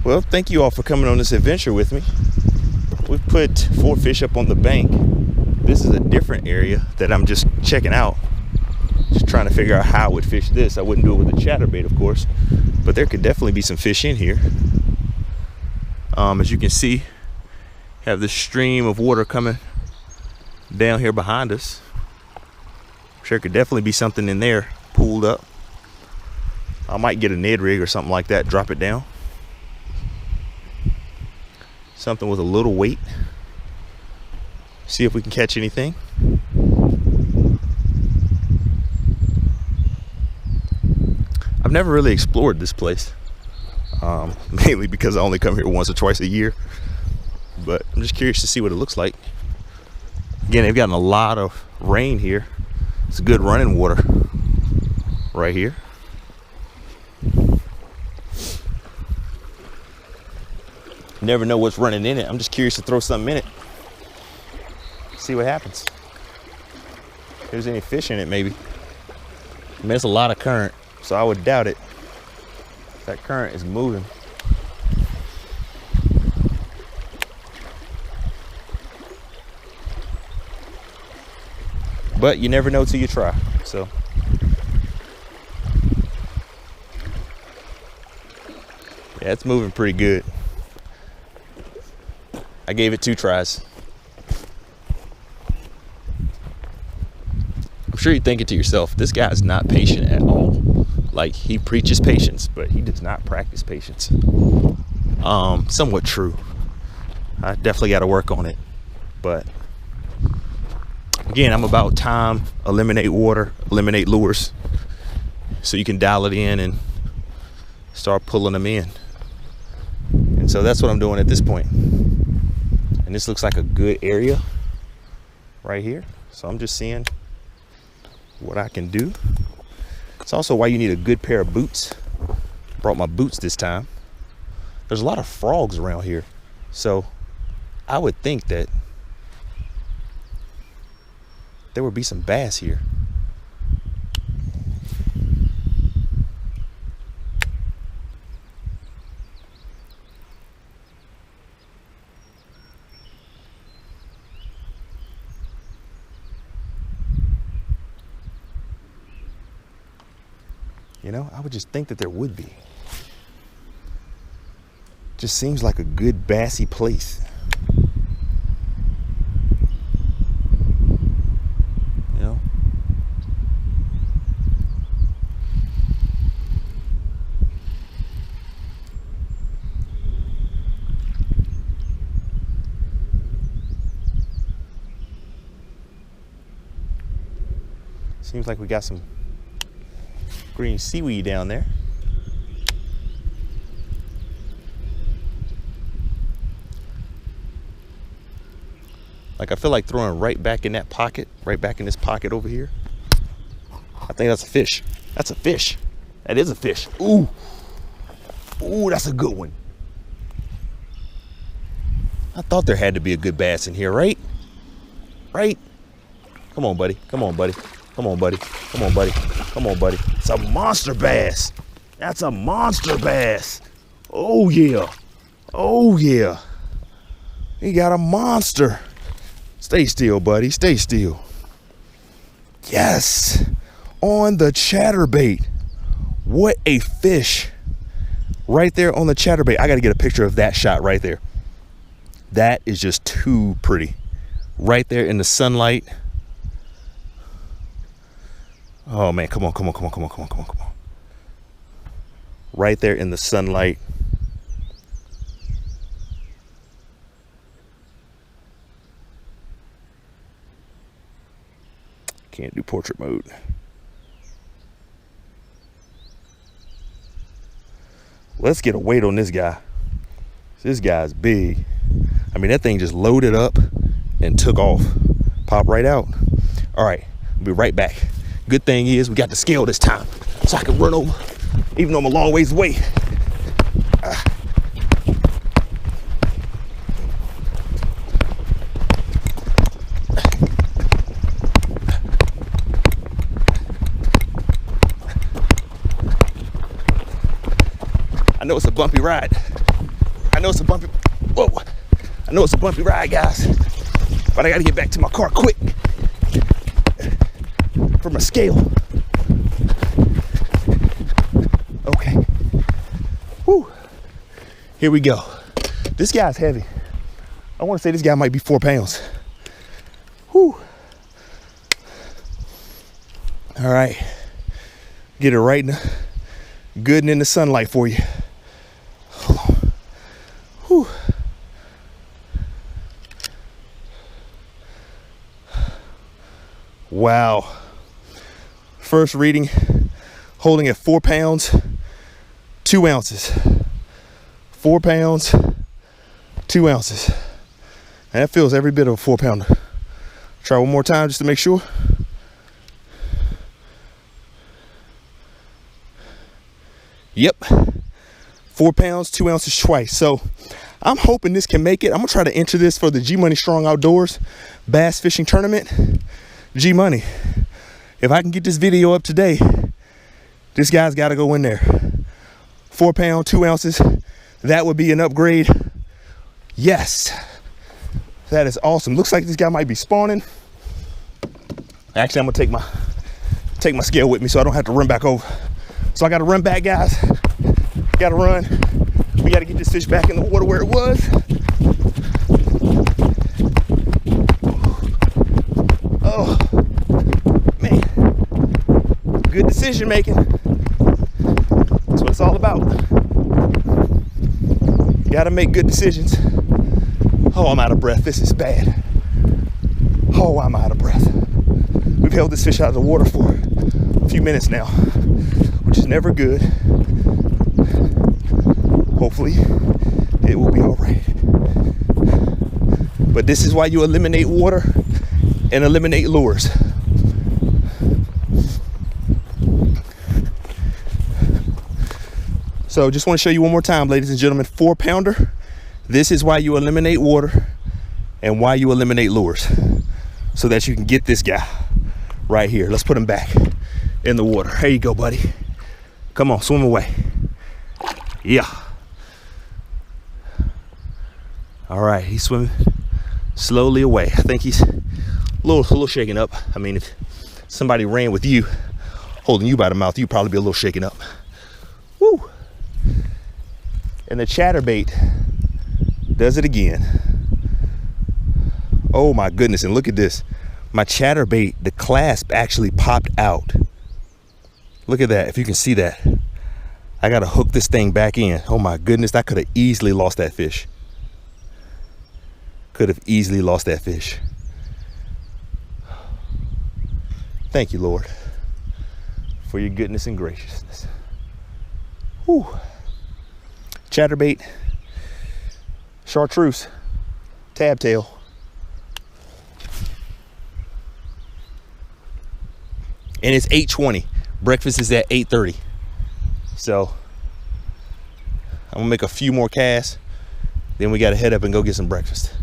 Well, thank you all for coming on this adventure with me. We've put 4 fish up on the bank. This is a different area that I'm just checking out. Just trying to figure out how I would fish this. I wouldn't do it with a chatterbait, of course, but there could definitely be some fish in here. As you can see, have this stream of water coming down here behind us. I'm sure could definitely be something in there pooled up. I might get a Ned rig or something like that, drop it down. Something with a little weight. See if we can catch anything. I've never really explored this place, mainly because I only come here once or twice a year, but I'm just curious to see what it looks like. Again, they've gotten a lot of rain here. It's good running water right here. Never know what's running in it. I'm just curious to throw something in it, see what happens. If there's any fish in it, maybe. I mean, there's a lot of current, so I would doubt it. That current is moving. But you never know till you try, so. Yeah, it's moving pretty good. I gave it 2 tries. I'm sure you're thinking to yourself, this guy is not patient at all. Like, he preaches patience, but he does not practice patience. Somewhat true. I definitely got to work on it. But again, I'm about time, eliminate water, eliminate lures, so you can dial it in and start pulling them in. And so that's what I'm doing at this point. And this looks like a good area right here. So I'm just seeing what I can do. It's also why you need a good pair of boots. Brought my boots this time. There's a lot of frogs around here. So I would think that there would be some bass here. You know, I would just think that there would be. Just seems like a good bassy place. You know? Seems like we got some green seaweed down there. Like, I feel like throwing right back in that pocket, right back in this pocket over here. I think that's a fish. That's a fish. That is a fish. Ooh. Ooh, that's a good one. I thought there had to be a good bass in here, right? Right? Come on, buddy. Come on, buddy. Come on, buddy. Come on, buddy. Come on, buddy. It's a monster bass. That's a monster bass. Oh, yeah. Oh, yeah. He got a monster. Stay still, buddy. Stay still. Yes. On the chatterbait. What a fish. Right there on the chatterbait. I got to get a picture of that shot right there. That is just too pretty. Right there in the sunlight. Oh man, come on, come on, come on, come on, come on, come on, come on. Right there in the sunlight. Can't do portrait mode. Let's get a weight on this guy. This guy's big. I mean, that thing just loaded up and took off. Pop right out. All right, I'll be right back. Good thing is we got the scale this time, so I can run over, even though I'm a long ways away. I know it's a bumpy ride. know it's a bumpy, whoa. I know it's a bumpy ride, guys, but I gotta get back to my car quick for my scale. Okay. Whew. Here we go. This guy's heavy. I want to say this guy might be 4 pounds. Whew. All right. Get it right good and in the sunlight for you. Hold on. Whew. Wow. First reading, holding at 4 pounds, 2 ounces. 4 pounds, 2 ounces. And that feels every bit of a 4 pounder. Try one more time just to make sure. Yep. 4 pounds, 2 ounces twice. So I'm hoping this can make it. I'm gonna try to enter this for the G Money Strong Outdoors Bass Fishing Tournament. G Money. If I can get this video up today, this guy's got to go in there. 4 pounds, 2 ounces. That would be an upgrade. Yes. That is awesome. Looks like this guy might be spawning. Actually, I'm gonna take my scale with me so I don't have to run back over. So I gotta run back, guys. Gotta run. We gotta get this fish back in the water where it was. Oh, man. Good decision making. That's what it's all about. You gotta make good decisions. Oh, I'm out of breath. This is bad. Oh, I'm out of breath. We've held this fish out of the water for a few minutes now, which is never good. Hopefully, it will be all right. But this is why you eliminate water and eliminate lures. So just want to show you one more time, ladies and gentlemen, 4 pounder. This is why you eliminate water and why you eliminate lures, so that you can get this guy right here. Let's put him back in the water. There you go, buddy. Come on, swim away. Yeah. All right, he's swimming slowly away. I think he's a little shaken up. I mean, if somebody ran with you, holding you by the mouth, you'd probably be a little shaken up. Woo. And the chatterbait does it again. Oh my goodness, and look at this. My chatterbait, the clasp actually popped out. Look at that, if you can see that. I gotta hook this thing back in. Oh my goodness, I could have easily lost that fish. Could have easily lost that fish. Thank you, Lord, for your goodness and graciousness. Whew. Chatterbait, chartreuse, tab tail. And it's 8:20. Breakfast is at 8:30. So I'm gonna make a few more casts, then we gotta head up and go get some breakfast.